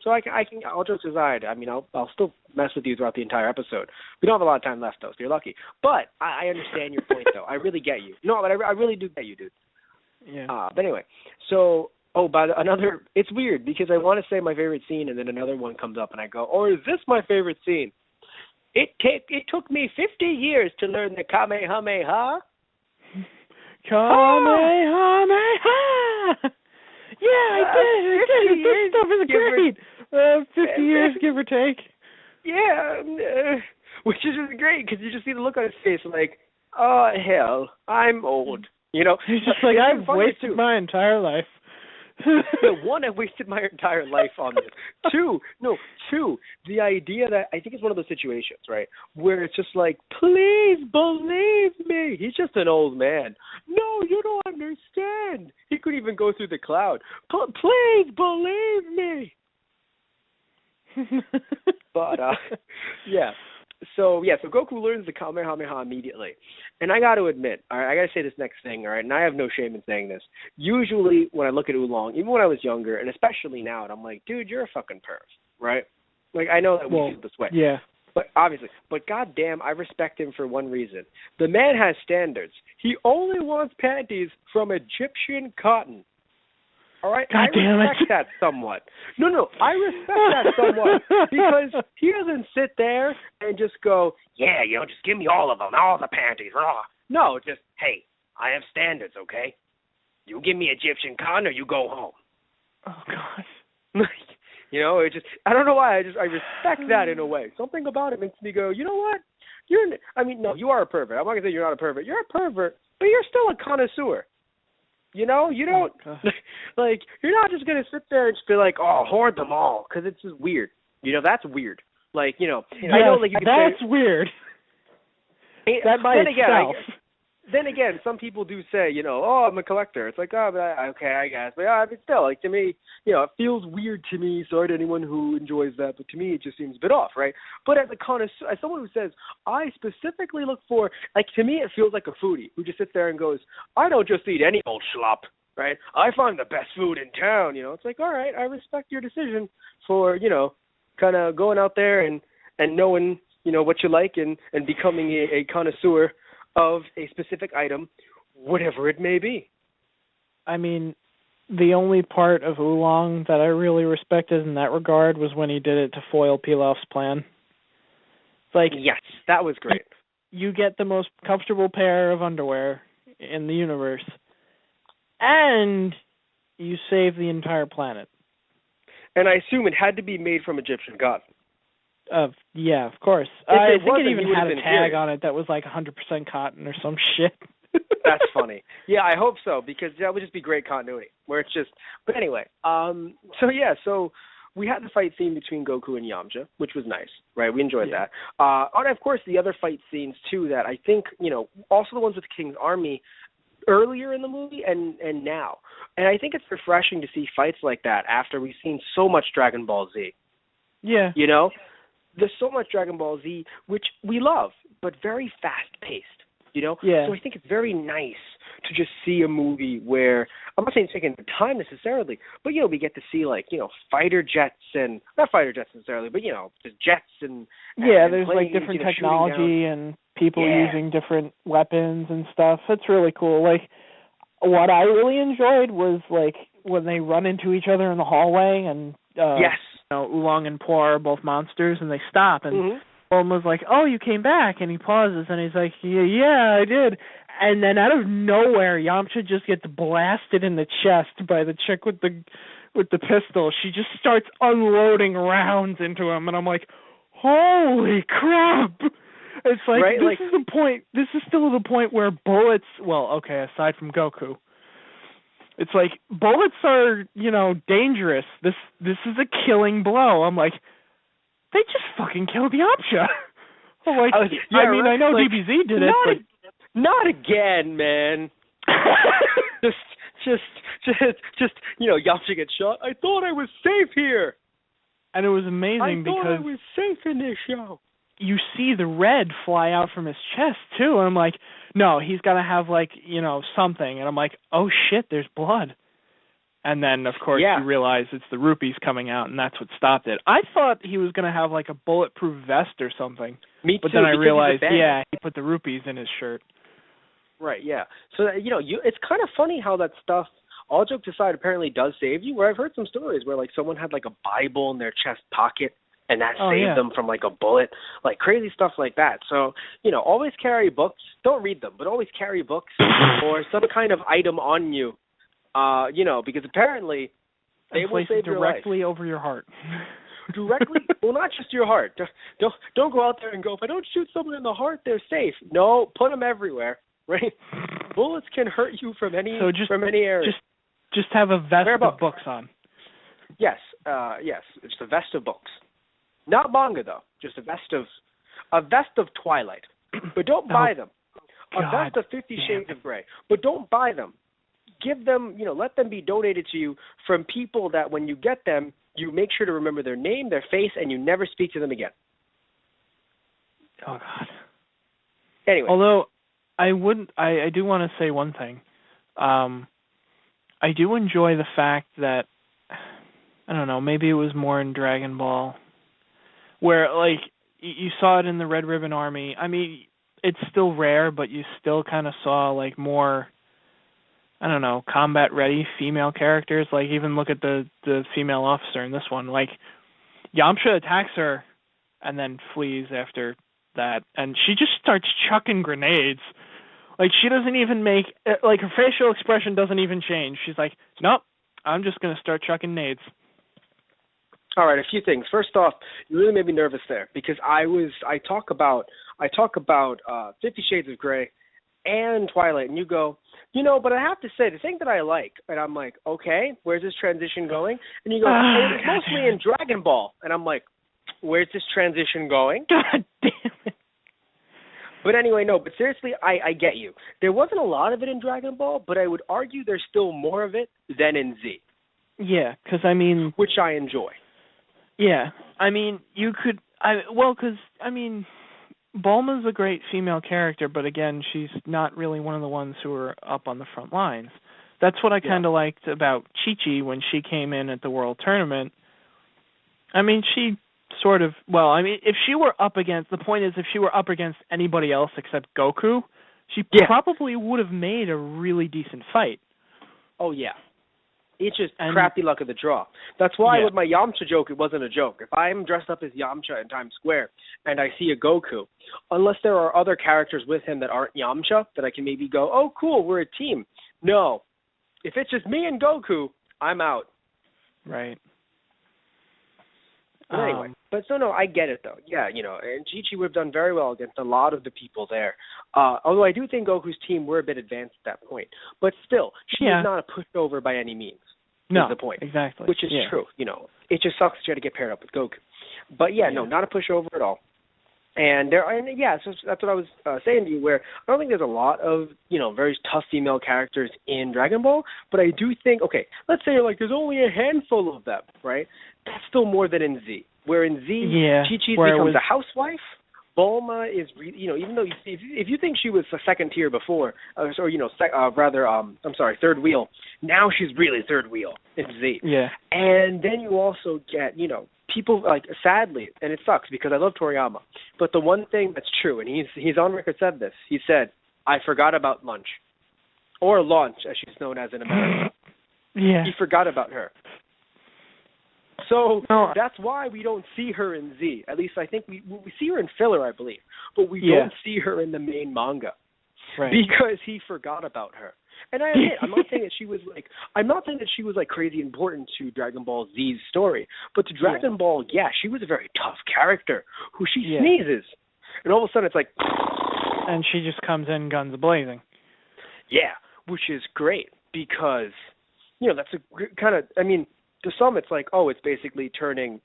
So I can, all jokes aside, I mean, I'll still mess with you throughout the entire episode. We don't have a lot of time left, though, so you're lucky. But I understand your point, though. I really get you. No, but I really do get you, dude. Yeah. But anyway, so, it's weird, because I want to say my favorite scene, and then another one comes up, and I go, is this my favorite scene? It took me 50 years to learn the Kamehameha. Kamehameha! Yeah, I did. This stuff is great. 50 years, give or take. Yeah, which is really great because you just see the look on his face like, oh, hell, I'm old. You know? He's just like, I've wasted my entire life. One, I wasted my entire life on this. Two, the idea that I think it's one of those situations, right, where it's just like, please believe me. He's just an old man. No, you don't understand. He could even go through the cloud. Please believe me. But, So Goku learns the Kamehameha immediately. And I got to admit, all right, I got to say this next thing, all right, and I have no shame in saying this. Usually when I look at Oolong, even when I was younger, and especially now, and I'm like, dude, you're a fucking perv, right? Like, I know that we feel this way. Yeah. But obviously, goddamn, I respect him for one reason. The man has standards. He only wants panties from Egyptian cotton. All right, God I damn respect it. that somewhat. No, I respect that somewhat because he doesn't sit there and just go, yeah, just give me all of them, all the panties. Raw. No, just, hey, I have standards, okay? You give me Egyptian cotton or you go home. Oh God. It just, I don't know why, I respect that in a way. Something about it makes me go, you know what? No, you are a pervert. I'm not going to say you're not a pervert. You're a pervert, but you're still a connoisseur. You don't, you're not just going to sit there and just be like, oh, hoard them all, because it's just weird. That's weird. I know, you can that's say, weird. That by itself. Then again, some people do say, oh, I'm a collector. It's like, oh, but okay, I guess. But still, to me, it feels weird to me. Sorry to anyone who enjoys that, but to me, it just seems a bit off, right? But as a connoisseur, as someone who says, I specifically look for, to me, it feels like a foodie who just sits there and goes, I don't just eat any old schlop, right? I find the best food in town, It's like, all right, I respect your decision for, kind of going out there and knowing, what you like and becoming a connoisseur of a specific item, whatever it may be. I mean, the only part of Oolong that I really respected in that regard was when he did it to foil Pilaf's plan. Yes, that was great. You get the most comfortable pair of underwear in the universe, and you save the entire planet. And I assume it had to be made from Egyptian cotton. Yeah, of course. I think it even had a tag on it that was 100% cotton or some shit. That's funny. Yeah, I hope so, because that would just be great continuity. Where it's just, but anyway, so we had the fight scene between Goku and Yamcha, which was nice, right? We enjoyed that. And of course, the other fight scenes too that I think, also the ones with King's Army earlier in the movie and now. And I think it's refreshing to see fights like that after we've seen so much Dragon Ball Z. Yeah. There's so much Dragon Ball Z, which we love, but very fast-paced, Yeah. So I think it's very nice to just see a movie where, I'm not saying it's taking time necessarily, but, we get to see, fighter jets and, not fighter jets necessarily, but, just jets and there's, planes, different technology and people using different weapons and stuff. It's really cool. What I really enjoyed was, when they run into each other in the hallway and, yes. Oolong and Poir are both monsters, and they stop, and Bulma's like, oh, you came back, and he pauses, and he's like, yeah, I did. And then out of nowhere, Yamcha just gets blasted in the chest by the chick with the pistol. She just starts unloading rounds into him, and I'm like, holy crap! It's right? This is the point. This is still the point where bullets. Well, okay, aside from Goku, it's bullets are dangerous. This is a killing blow. I'm like, they just fucking killed Yamcha. I'm like, I know DBZ did it, but not again, man. just Yamcha gets shot. I thought I was safe here. And it was amazing because I was safe in this show. You see the red fly out from his chest too, and I'm like, no, he's got to have something, and I'm like, oh shit, there's blood. And then of course you realize it's the rupees coming out, and that's what stopped it. I thought he was gonna have a bulletproof vest or something. Me too. But then I realized, he put the rupees in his shirt. Right. Yeah. So it's kind of funny how that stuff, all jokes aside, apparently does save you. Where I've heard some stories where someone had a Bible in their chest pocket, and that saved them from a bullet, crazy stuff like that. So, always carry books. Don't read them, but always carry books or some kind of item on you, because apparently they will save your life. Directly over your heart. Directly? Well, not just your heart. Don't go out there and go, if I don't shoot someone in the heart, they're safe. No, put them everywhere, right? Bullets can hurt you from any area. Just have a vest of books on. Yes, it's a vest of books. Not manga though, just a vest of Twilight. But don't buy them. A vest of 50 Shades of Grey. But don't buy them. Give them, let them be donated to you from people that when you get them, you make sure to remember their name, their face, and you never speak to them again. Oh God. Anyway. Although I do want to say one thing. I do enjoy the fact that, I don't know, maybe it was more in Dragon Ball, where, you saw it in the Red Ribbon Army. I mean, it's still rare, but you still kind of saw, more, I don't know, combat ready female characters. Like even look at the female officer in this one. Like Yamcha attacks her and then flees after that, and she just starts chucking grenades. Like she doesn't even make like her facial expression doesn't even change. She's like, nope, I'm just gonna start chucking nades. All right, a few things. First off, you really made me nervous there because I talk about 50 Shades of Grey and Twilight, and you go, but I have to say the thing that I like, and I'm like, okay, where's this transition going? And you go, it's mostly in Dragon Ball, and I'm like, where's this transition going? God damn it. But anyway, no, but seriously, I get you. There wasn't a lot of it in Dragon Ball, but I would argue there's still more of it than in Z. Yeah, because I mean... Which I enjoy. Yeah, I mean, you could... because, I mean, Bulma's a great female character, but again, she's not really one of the ones who are up on the front lines. That's what I kind of liked about Chi-Chi when she came in at the World Tournament. I mean, she... sort of, if she were up against, the point is if she were up against anybody else except Goku, she probably would have made a really decent fight. Oh, yeah. It's just crappy luck of the draw. That's why with my Yamcha joke, it wasn't a joke. If I'm dressed up as Yamcha in Times Square and I see a Goku, unless there are other characters with him that aren't Yamcha, that I can maybe go, oh, cool, we're a team. No. If it's just me and Goku, I'm out. Right. But anyway, no, I get it though. Yeah, and Chi-Chi would have done very well against a lot of the people there. Although I do think Goku's team were a bit advanced at that point. But still, she is not a pushover by any means. No, is the point. Exactly. Which is true. It just sucks she had to get paired up with Goku. But no, not a pushover at all. And so that's what I was saying to you, where I don't think there's a lot of, very tough female characters in Dragon Ball, but I do think, okay, let's say there's only a handful of them, right? That's still more than in Z. Where in Z, Chi-Chi becomes a housewife. Bulma is, even though if you think she was a second tier before, third wheel, now she's really third wheel in Z. Yeah. And then you also get, people, sadly, and it sucks because I love Toriyama, but the one thing that's true, and he's on record said this, he said, I forgot about lunch. Or launch, as she's known as in America. Yeah. He forgot about her. So that's why we don't see her in Z. At least I think we see her in filler, I believe. But we don't see her in the main manga. Right. Because he forgot about her. And I admit, I'm not saying that she was crazy important to Dragon Ball Z's story. But to Dragon Ball, she was a very tough character who she sneezes. And all of a sudden it's like... And she just comes in guns blazing. Yeah, which is great because, that's a kind of, to some it's like, it's basically turning,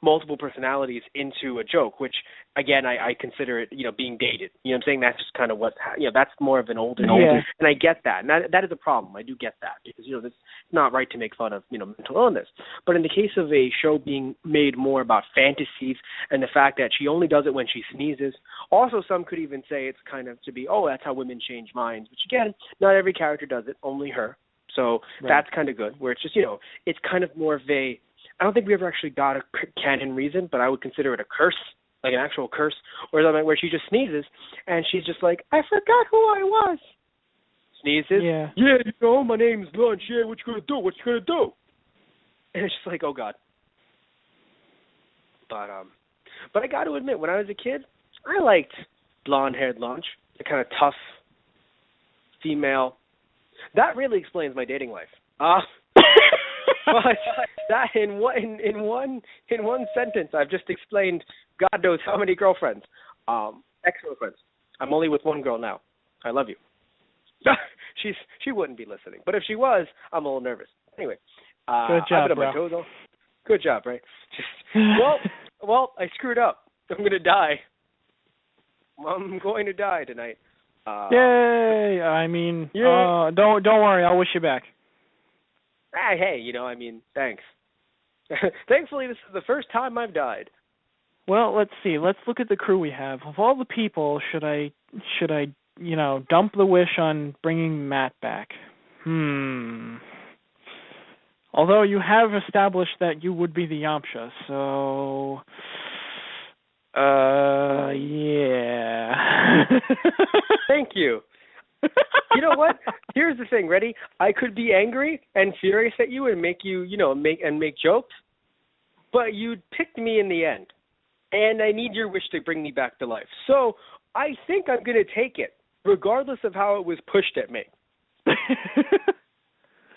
multiple personalities into a joke, which, again, I consider it, being dated. You know what I'm saying? That's just kind of what, that's more of an older, and I get that. And that is a problem. I do get that because, it's not right to make fun of, mental illness. But in the case of a show being made more about fantasies and the fact that she only does it when she sneezes, also some could even say it's kind of to be, that's how women change minds, which, again, not every character does it, only her. So that's kind of good, where it's just, it's kind of more of a, I don't think we ever actually got a canon reason, but I would consider it a curse, like an actual curse, or something where she just sneezes, and she's just like, I forgot who I was. Sneezes. Yeah, my name's Lunch. Yeah, what you gonna do? And it's just like, oh, God. But I got to admit, when I was a kid, I liked blonde-haired Lunch, the kind of tough female. That really explains my dating life. But that in one sentence, I've just explained God knows how many girlfriends, ex-girlfriends. I'm only with one girl now. I love you. She wouldn't be listening, but if she was, I'm a little nervous. Anyway, good job, I've been on my toes all. Good job, right? Well, I screwed up. I'm gonna die. I'm going to die tonight. Yay! Don't worry. I'll wish you back. Hey, thanks. Thankfully, this is the first time I've died. Well, let's see. Let's look at the crew we have. Of all the people, should I dump the wish on bringing Matt back? Although you have established that you would be the Yamcha, so... yeah. Thank you. You know what? here's the thing, ready? I could be angry and furious at you and make you, make jokes, but you picked me in the end. And I need your wish to bring me back to life. So I think I'm going to take it, regardless of how it was pushed at me.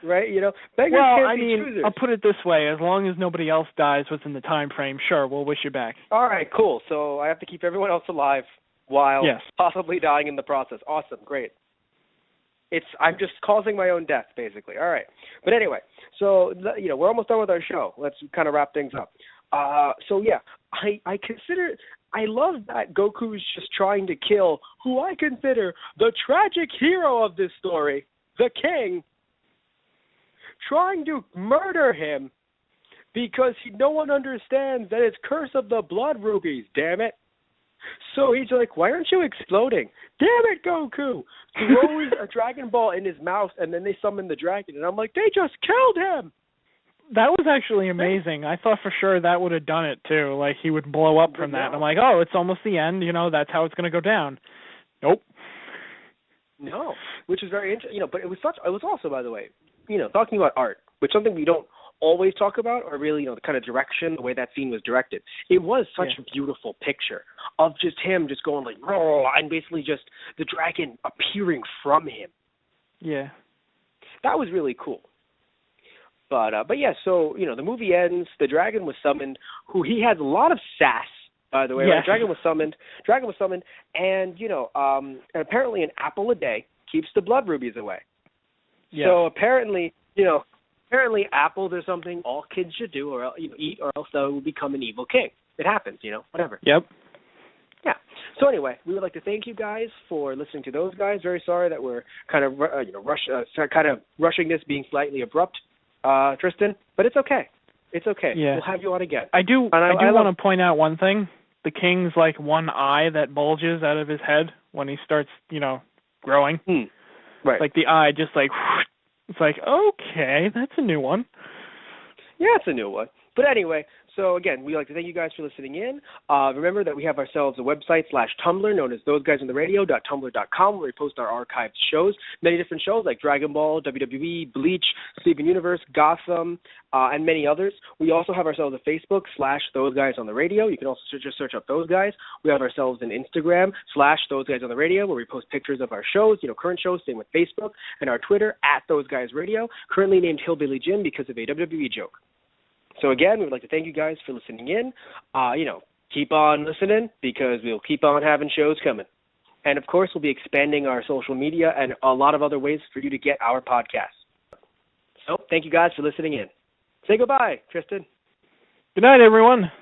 Right? Beggars can't be choosers. I'll put it this way. As long as nobody else dies within the time frame, sure, we'll wish you back. All right, cool. So I have to keep everyone else alive while possibly dying in the process. Awesome, great. I'm just causing my own death, basically. All right. But anyway, so, we're almost done with our show. Let's kind of wrap things up. I love that Goku's just trying to kill who I consider the tragic hero of this story, the king, trying to murder him because no one understands that it's Curse of the Blood Rubies, damn it. So he's like, why aren't you exploding? Damn it, Goku! Throws a Dragon Ball in his mouth, and then they summon the dragon. And I'm like, they just killed him! That was actually amazing. I thought for sure that would have done it, too. Like, he would blow up from that. And I'm like, oh, it's almost the end. That's how it's going to go down. Nope. No, which is very interesting. But it was also, by the way, talking about art, which is something we don't always talk about, or really, the kind of direction, the way that scene was directed. It was such a beautiful picture of just him just going like, roar, and basically just the dragon appearing from him. Yeah. That was really cool. But yeah, so, the movie ends, the dragon was summoned, who he has a lot of sass, by the way. Yeah. Right? Dragon was summoned, and, apparently an apple a day keeps the blood rubies away. Yeah. So apparently apples are something all kids should do, or eat, or else they will become an evil king. It happens, whatever. Yep. Yeah. So anyway, we would like to thank you guys for listening to those guys. Very sorry that we're kind of rushing this, being slightly abrupt, Tristan, but it's okay. It's okay. Yeah. We'll have you on again. I do want to point out one thing. The king's like one eye that bulges out of his head when he starts, growing. Right. Like the eye just like, it's like, okay, that's a new one. Yeah, it's a new one. But anyway, so again, we'd like to thank you guys for listening in. Remember that we have ourselves a website /Tumblr known as thoseguysontherradio.tumblr.com, where we post our archived shows, many different shows like Dragon Ball, WWE, Bleach, Steven Universe, Gotham, and many others. We also have ourselves a Facebook /ThoseGuysOnTheRadio. You can also just search up Those Guys. We have ourselves an Instagram /ThoseGuysOnTheRadio, where we post pictures of our shows, current shows, same with Facebook, and our Twitter @ThoseGuysRadio, currently named Hillbilly Jim because of a WWE joke. So again, we would like to thank you guys for listening in. Keep on listening because we'll keep on having shows coming. And of course, we'll be expanding our social media and a lot of other ways for you to get our podcast. So thank you guys for listening in. Say goodbye, Tristan. Good night, everyone.